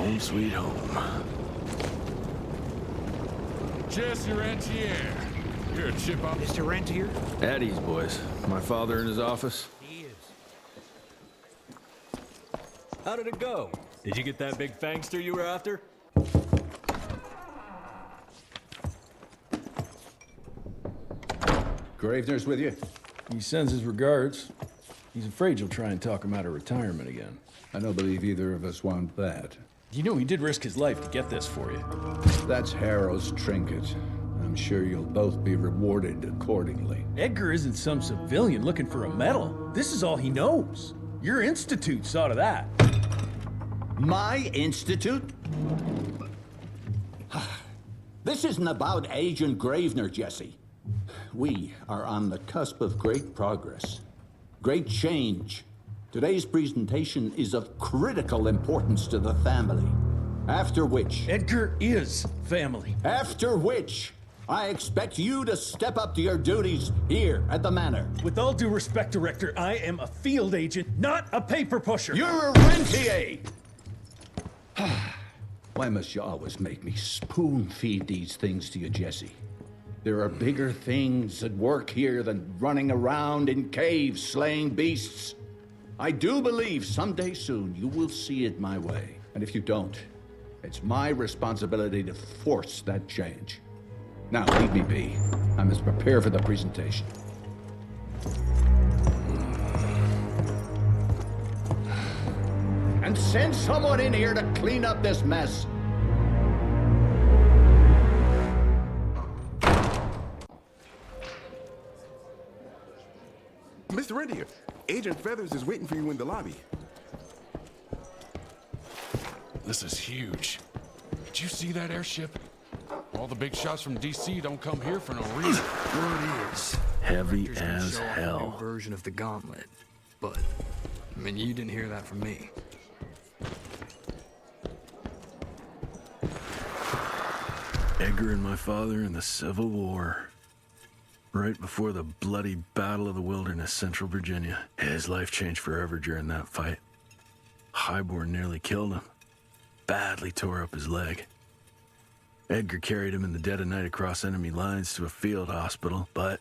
Home sweet home. Jesse Rentier. You're a chip off. Mr. Rentier? At ease, boys. My father in his office. He is. How did it go? Did you get that big fangster you were after? Gravener's with you? He sends his regards. He's afraid you'll try and talk him out of retirement again. I don't believe either of us want that. You know he did risk his life to get this for you. That's Harrow's trinket. I'm sure you'll both be rewarded accordingly. Edgar isn't some civilian looking for a medal. This is all he knows. Your institute saw to that. My institute? This isn't about Agent Gravener, Jesse. We are on the cusp of great progress, great change. Today's presentation is of critical importance to the family. After which... Edgar is family. After which, I expect you to step up to your duties here at the Manor. With all due respect, Director, I am a field agent, not a paper pusher. You're a rentier! Why must you always make me spoon-feed these things to you, Jesse? There are bigger things at work here than running around in caves slaying beasts. I do believe someday soon you will see it my way. And if you don't, it's my responsibility to force that change. Now, leave me be. I must prepare for the presentation. And send someone in here to clean up this mess. Mr. Rentier, Agent Feathers is waiting for you in the lobby. This is huge. Did you see that airship? All the big shots from DC don't come here for no reason. Word is. Heavy Director's gonna as show off a hell. new version of the gauntlet. But, I mean, you didn't hear that from me. Edgar and my father in the Civil War. Right before the bloody Battle of the Wilderness, Central Virginia. His life changed forever during that fight. Highborn nearly killed him. Badly tore up his leg. Edgar carried him in the dead of night across enemy lines to a field hospital, but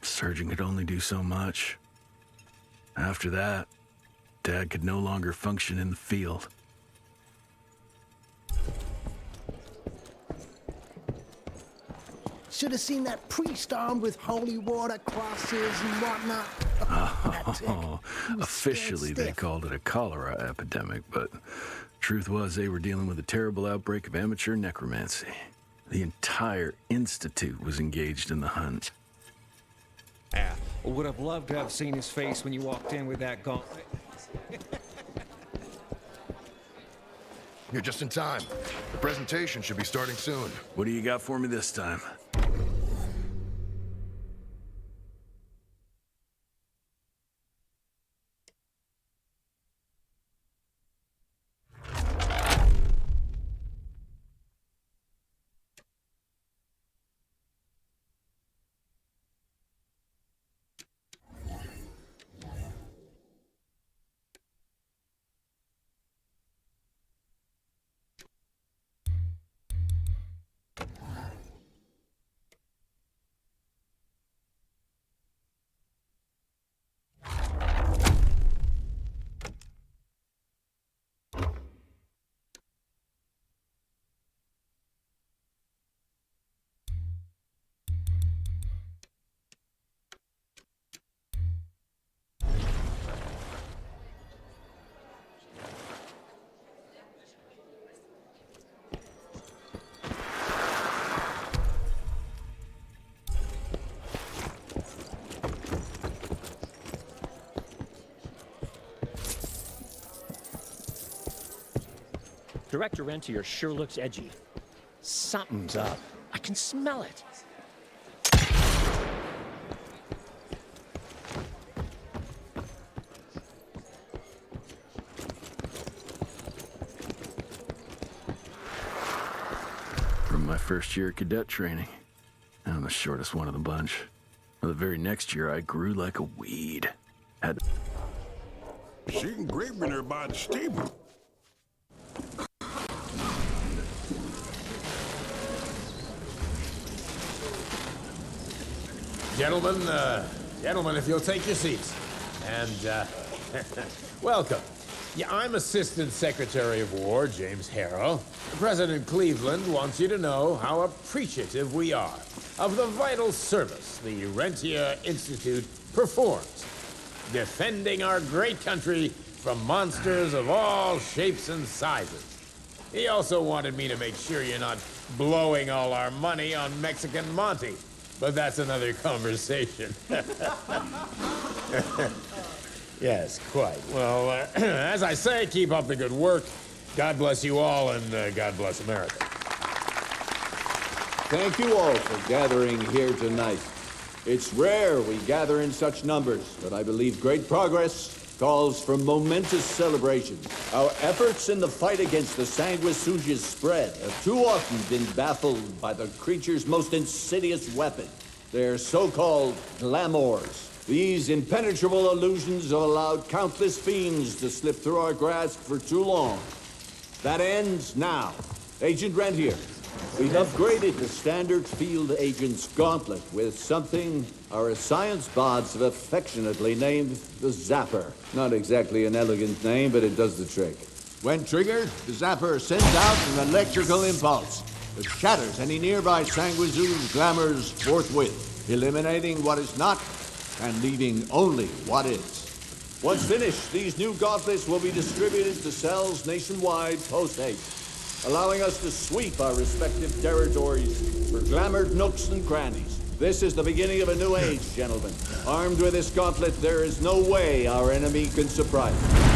the surgeon could only do so much. After that, Dad could no longer function in the field. Should have seen that priest armed with holy water, crosses, and whatnot. Oh, officially they called it a cholera epidemic, but truth was they were dealing with a terrible outbreak of amateur necromancy. The entire institute was engaged in the hunt. Would have loved to have seen his face when you walked in with that gauntlet. You're just in time. The presentation should be starting soon. What do you got for me this time? Director Rentier sure looks edgy. Something's up. I can smell it. From my first year of cadet training, I'm the shortest one of the bunch. The very next year, I grew like a weed. She can Gravener by the stable. Gentlemen, if you'll take your seats. And, welcome. Yeah, I'm Assistant Secretary of War, James Harrow. President Cleveland wants you to know how appreciative we are of the vital service the Rentier Institute performs, defending our great country from monsters of all shapes and sizes. He also wanted me to make sure you're not blowing all our money on Mexican Monty, but that's another conversation. Yes, quite. Well, as I say, keep up the good work. God bless you all, and God bless America. Thank you all for gathering here tonight. It's rare we gather in such numbers, but I believe great progress calls for momentous celebration. Our efforts in the fight against the sanguisuga's spread have too often been baffled by the creature's most insidious weapon, their so-called glamours. These impenetrable illusions have allowed countless fiends to slip through our grasp for too long. That ends now. Agent Rentier, we've upgraded the standard field agent's gauntlet with something our science bots have affectionately named the Zapper. Not exactly an elegant name, but it does the trick. When triggered, the Zapper sends out an electrical impulse that shatters any nearby sanguisuga's glamours forthwith, eliminating what is not and leaving only what is. Once finished, these new gauntlets will be distributed to cells nationwide post-haste, allowing us to sweep our respective territories for glamored nooks and crannies. This is the beginning of a new age, gentlemen. Armed with this gauntlet, there is no way our enemy can surprise us.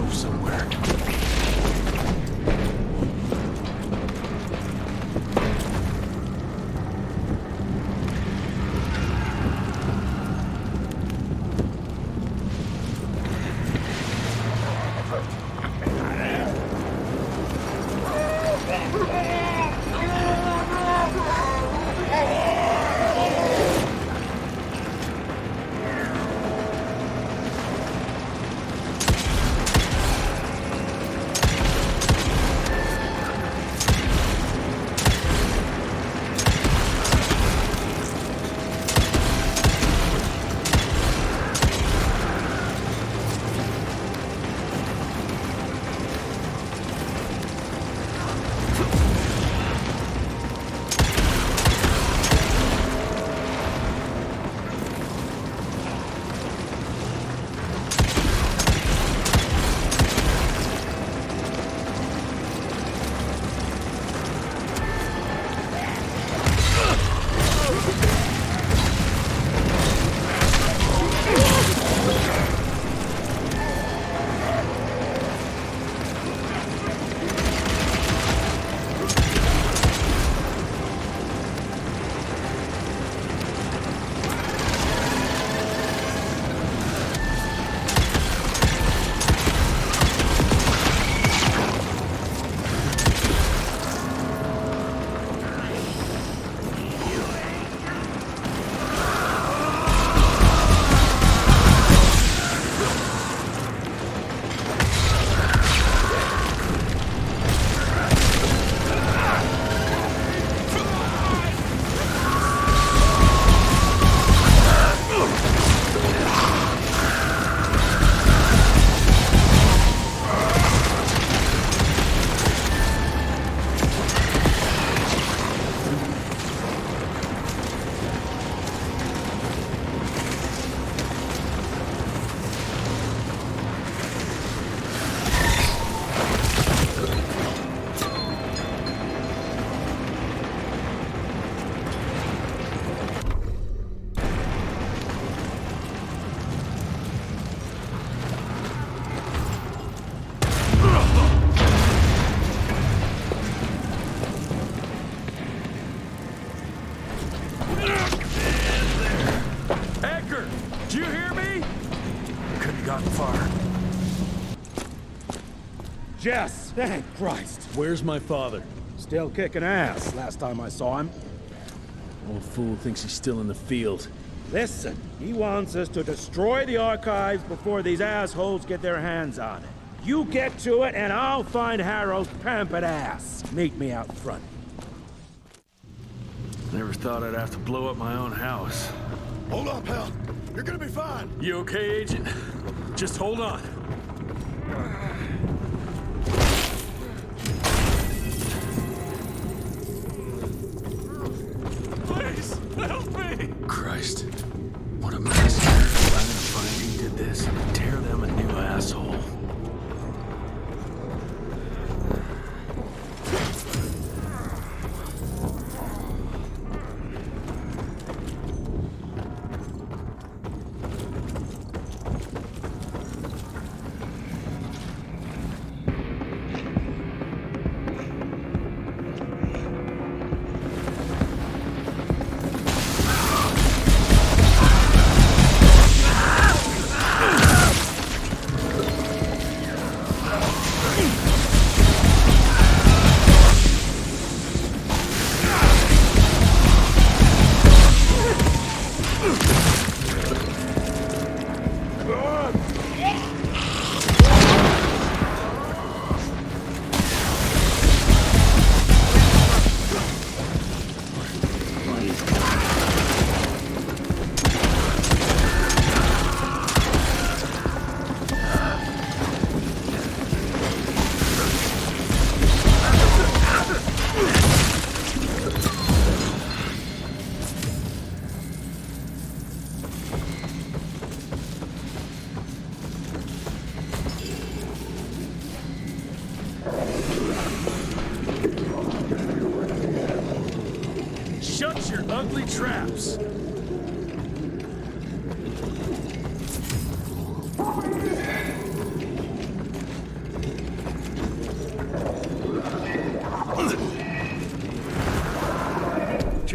stove somewhere. Jess, thank Christ. Where's my father? Still kicking ass last time I saw him. Old fool thinks he's still in the field. Listen, he wants us to destroy the archives before these assholes get their hands on it. You get to it and I'll find Harrow's pampered ass. Meet me out front. Never thought I'd have to blow up my own house. Hold up, pal. You're gonna be fine. You okay, Agent? Just hold on. Please, help me! Christ. What a mess. I'm gonna find who did this and tear them a new asshole. Shut your ugly traps!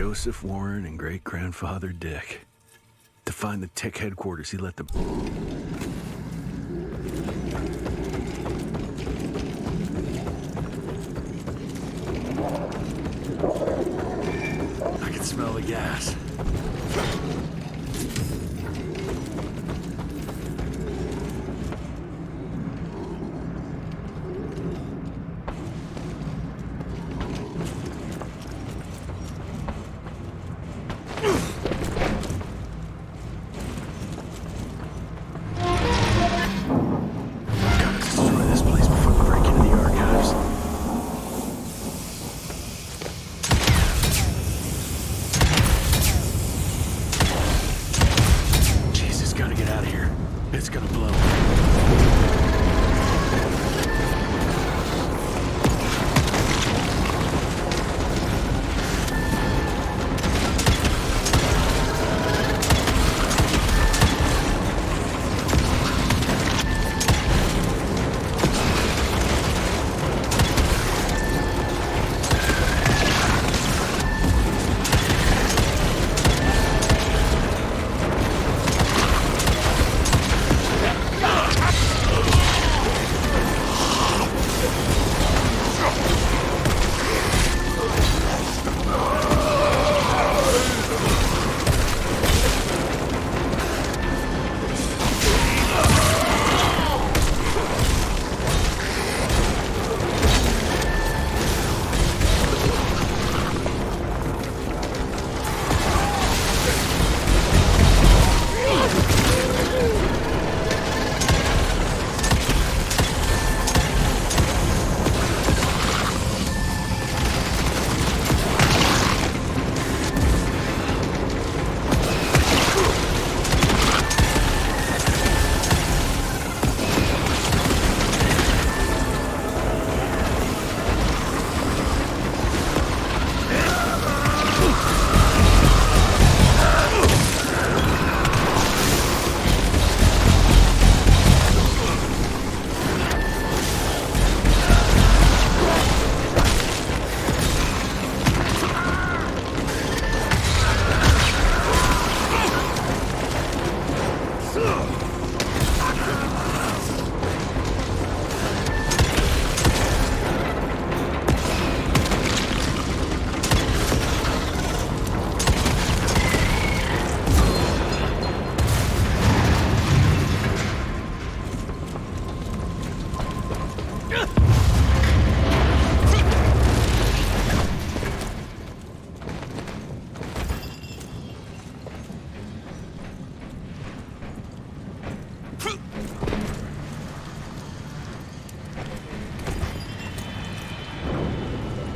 Joseph Warren and great-grandfather Dick. To find the Tick headquarters, he let the... I can smell the gas.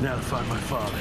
Now to find my father.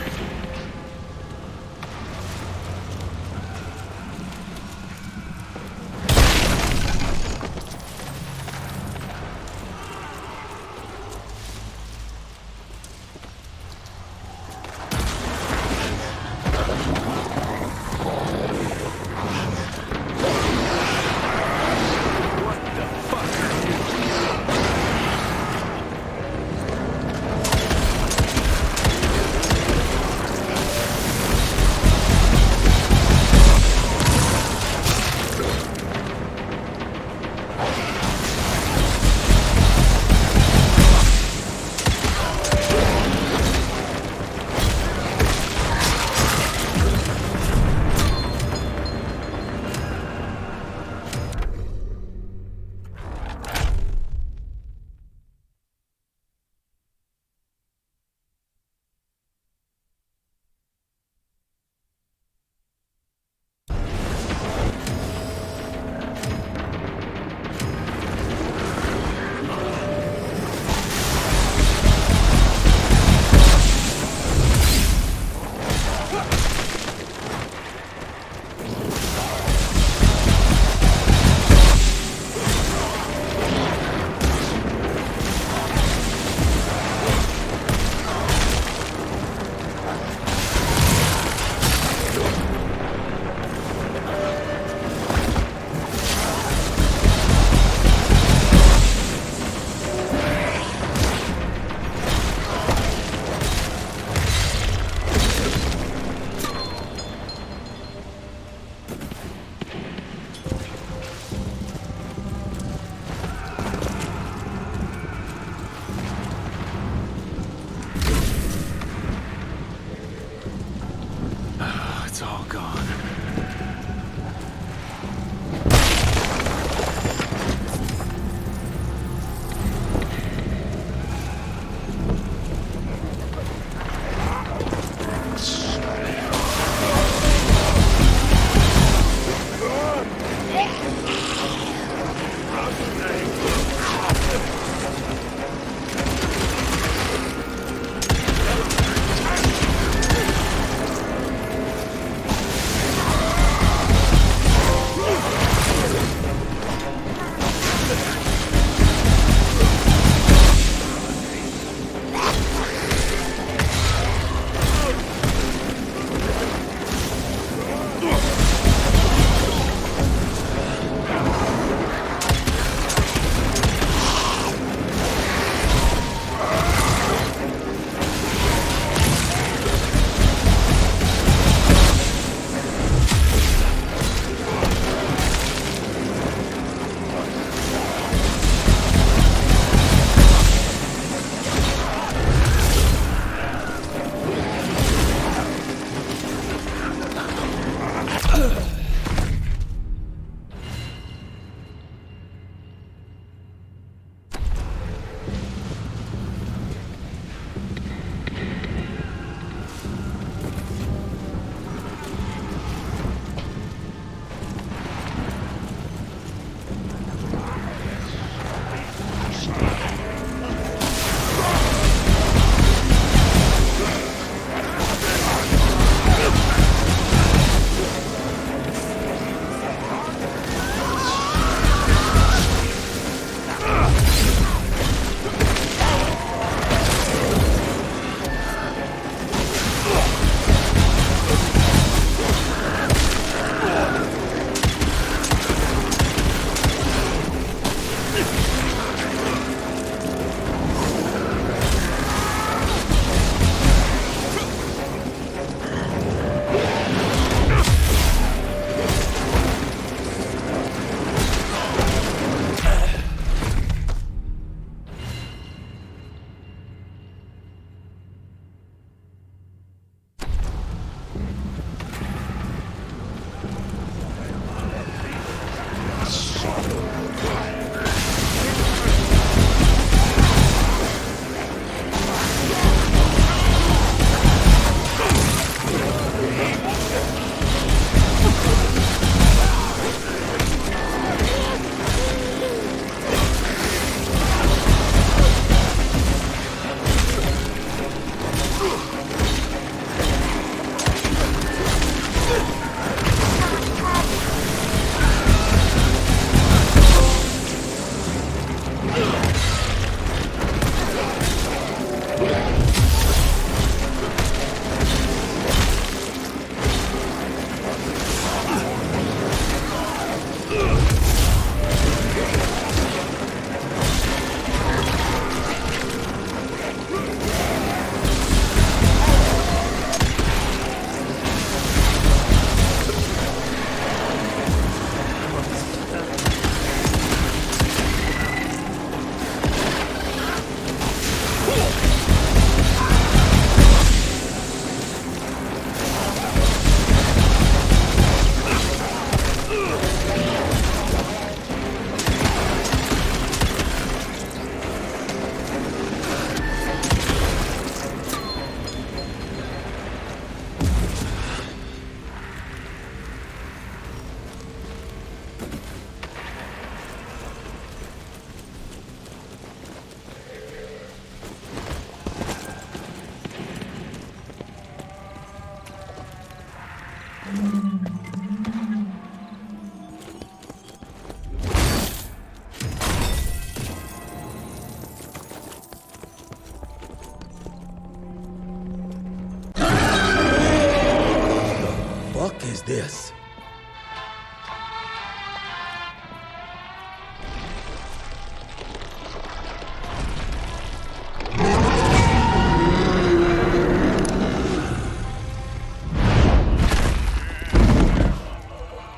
is this?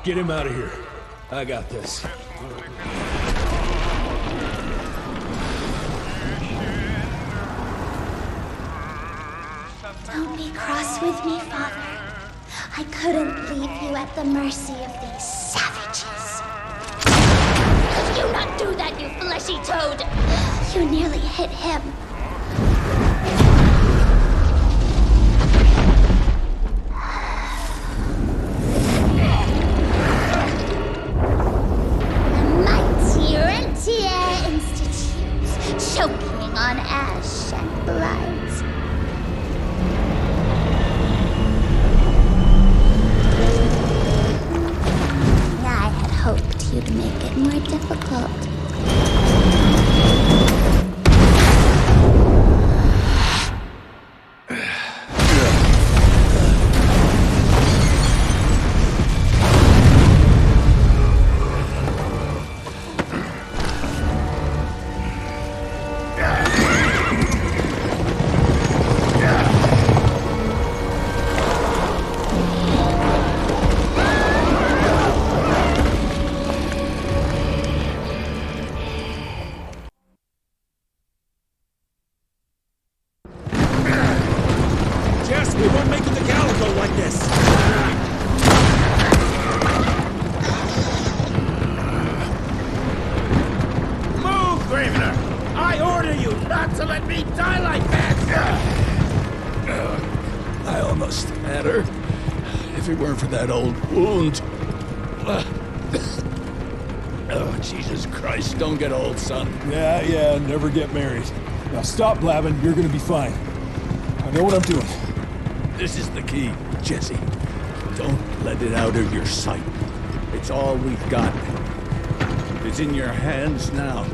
Get him out of here. I got this. Don't be cross with me, Father. I couldn't leave you at the mercy of these savages. Could you not do that, you fleshy toad? You nearly hit him. The mighty Rentier Institute, choking on ash and blood. Hoped you'd make it more difficult. That old wound. Oh, Jesus Christ, don't get old, son. Yeah, never get married. Now stop blabbing, you're gonna be fine. I know what I'm doing. This is the key, Jesse. Don't let it out of your sight. It's all we've got. It's in your hands now.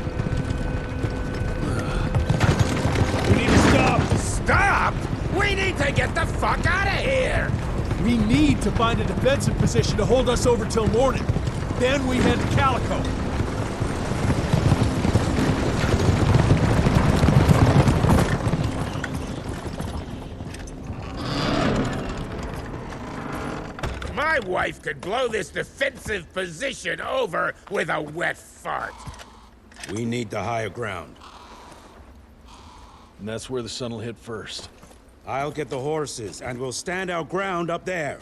We need to stop! Stop?! We need to get the fuck out of here! We need to find a defensive position to hold us over till morning. Then we head to Calico. My wife could blow this defensive position over with a wet fart. We need the higher ground. And that's where the sun will hit first. I'll get the horses, and we'll stand our ground up there.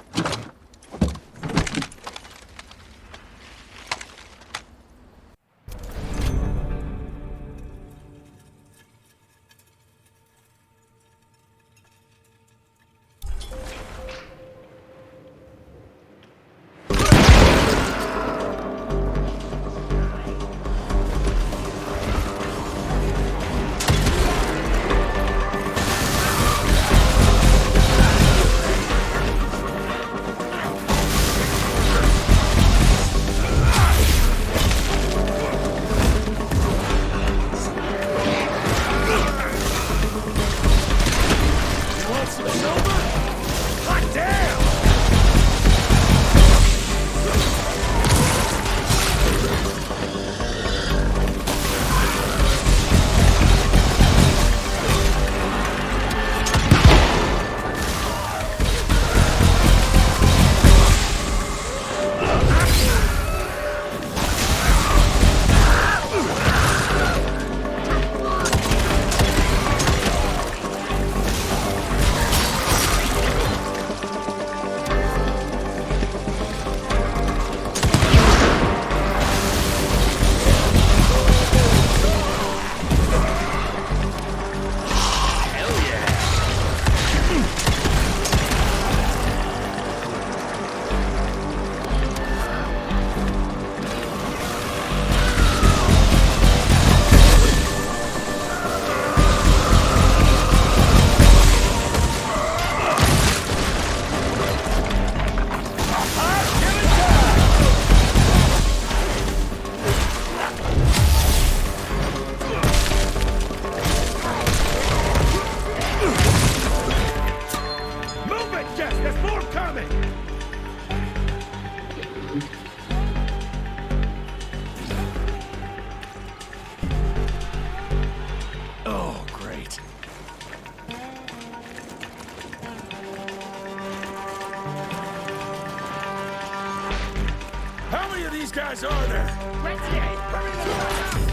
these guys are there? Rentier, hurry the fuck up!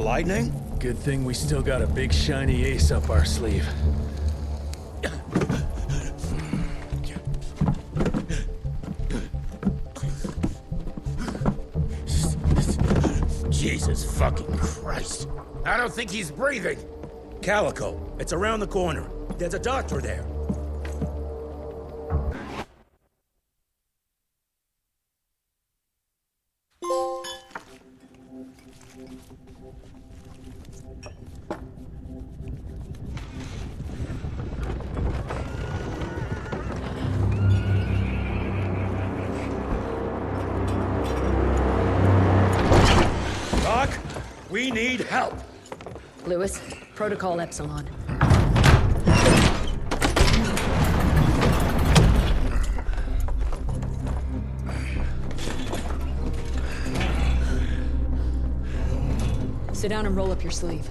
lightning? Good thing we still got a big shiny ace up our sleeve. Jesus fucking Christ. I don't think he's breathing. Calico, it's around the corner. There's a doctor there. Doc, we need help. Lewis, Protocol Epsilon. Sit down and roll up your sleeve.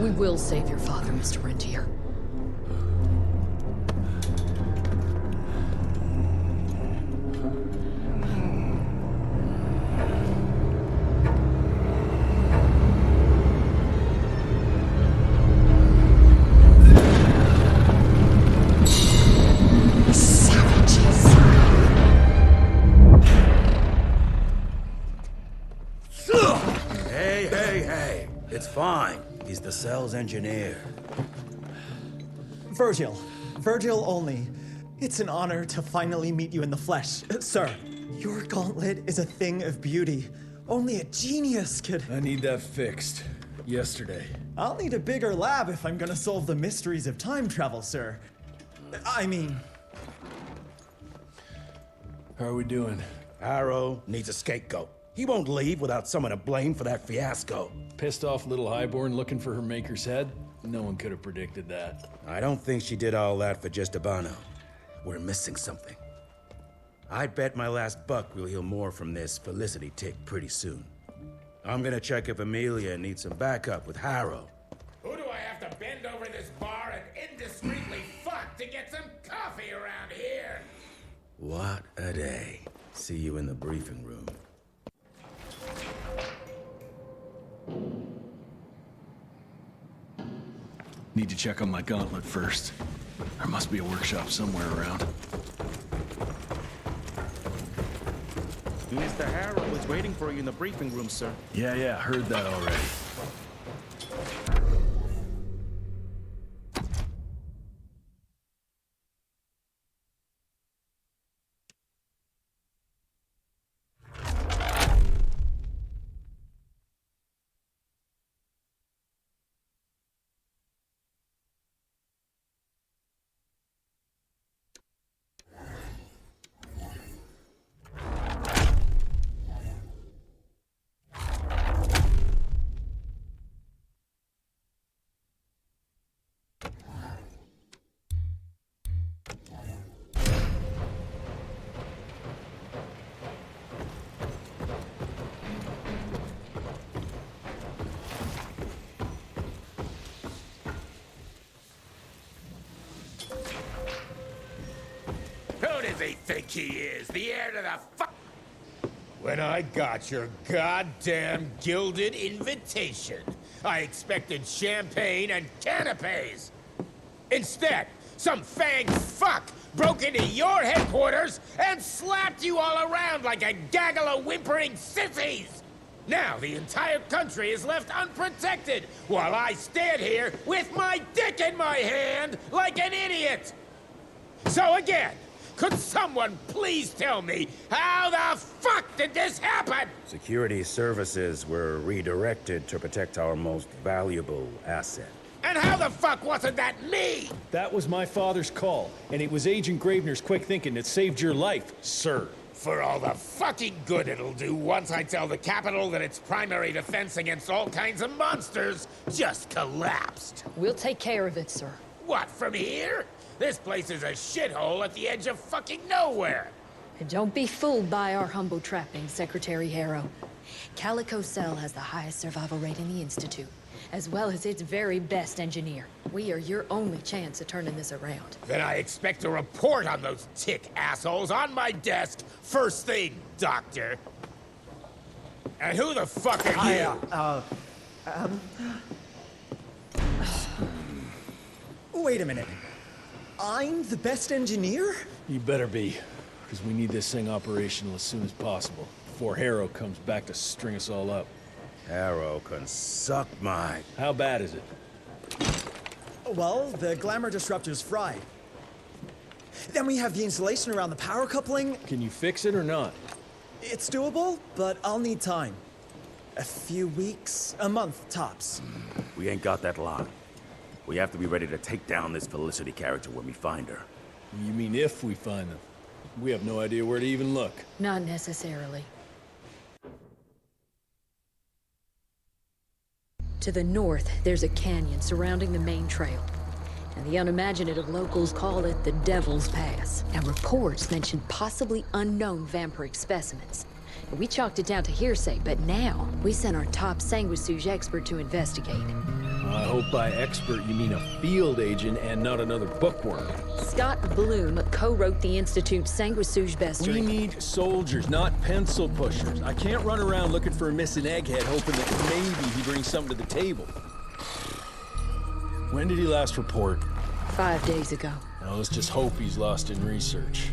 We will save your father, Mr. Rentier. Hey. It's fine. He's the cell's engineer. Virgil only. It's an honor to finally meet you in the flesh. Sir, your gauntlet is a thing of beauty. Only a genius could... I need that fixed. Yesterday. I'll need a bigger lab if I'm gonna solve the mysteries of time travel, sir. I mean... How are we doing? Harrow needs a scapegoat. He won't leave without someone to blame for that fiasco. Pissed off little highborn looking for her maker's head? No one could have predicted that. I don't think she did all that for just Abano. We're missing something. I bet my last buck we'll hear more from this Felicity tick pretty soon. I'm gonna check if Amelia needs some backup with Harrow. Who do I have to bend over this bar and indiscreetly fuck to get some coffee around here? What a day. See you in the briefing room. Need to check on my gauntlet first. There must be a workshop somewhere around. Mr. Harrow was waiting for you in the briefing room, sir. Yeah, heard that already. Who does he think he is? The heir to the fuck? When I got your goddamn gilded invitation, I expected champagne and canapes. Instead, some fang fuck broke into your headquarters and slapped you all around like a gaggle of whimpering sissies. Now the entire country is left unprotected while I stand here with my dick in my hand like an idiot. So again, could someone please tell me how the fuck did this happen? Security services were redirected to protect our most valuable asset. And how the fuck wasn't that me? That was my father's call, and it was Agent Gravener's quick thinking that saved your life, sir. For all the fucking good it'll do once I tell the Capitol that its primary defense against all kinds of monsters just collapsed. We'll take care of it, sir. What, from here? This place is a shithole at the edge of fucking nowhere. And don't be fooled by our humble trappings, Secretary Harrow. Calico Cell has the highest survival rate in the Institute, as well as its very best engineer. We are your only chance at turning this around. Then I expect a report on those tick assholes on my desk first thing, Doctor. And who the fuck are you? Wait a minute. I'm the best engineer? You better be, because we need this thing operational as soon as possible, before Harrow comes back to string us all up. Harrow can suck my... How bad is it? Well, the glamour disruptor's fried. Then we have the insulation around the power coupling. Can you fix it or not? It's doable, but I'll need time. A few weeks, a month tops. We ain't got that long. We have to be ready to take down this Felicity character when we find her. You mean if we find them? We have no idea where to even look. Not necessarily. To the north, there's a canyon surrounding the main trail. And the unimaginative locals call it the Devil's Pass. And reports mention possibly unknown vampiric specimens. And we chalked it down to hearsay, but now we sent our top sanguisuge expert to investigate. I hope by expert you mean a field agent and not another bookworm. Scott Bloom co-wrote the Institute's sanguisuge bestiary. We need soldiers, not pencil pushers. I can't run around looking for a missing egghead hoping that maybe he brings something to the table. When did he last report? 5 days ago. Now let's just hope he's lost in research.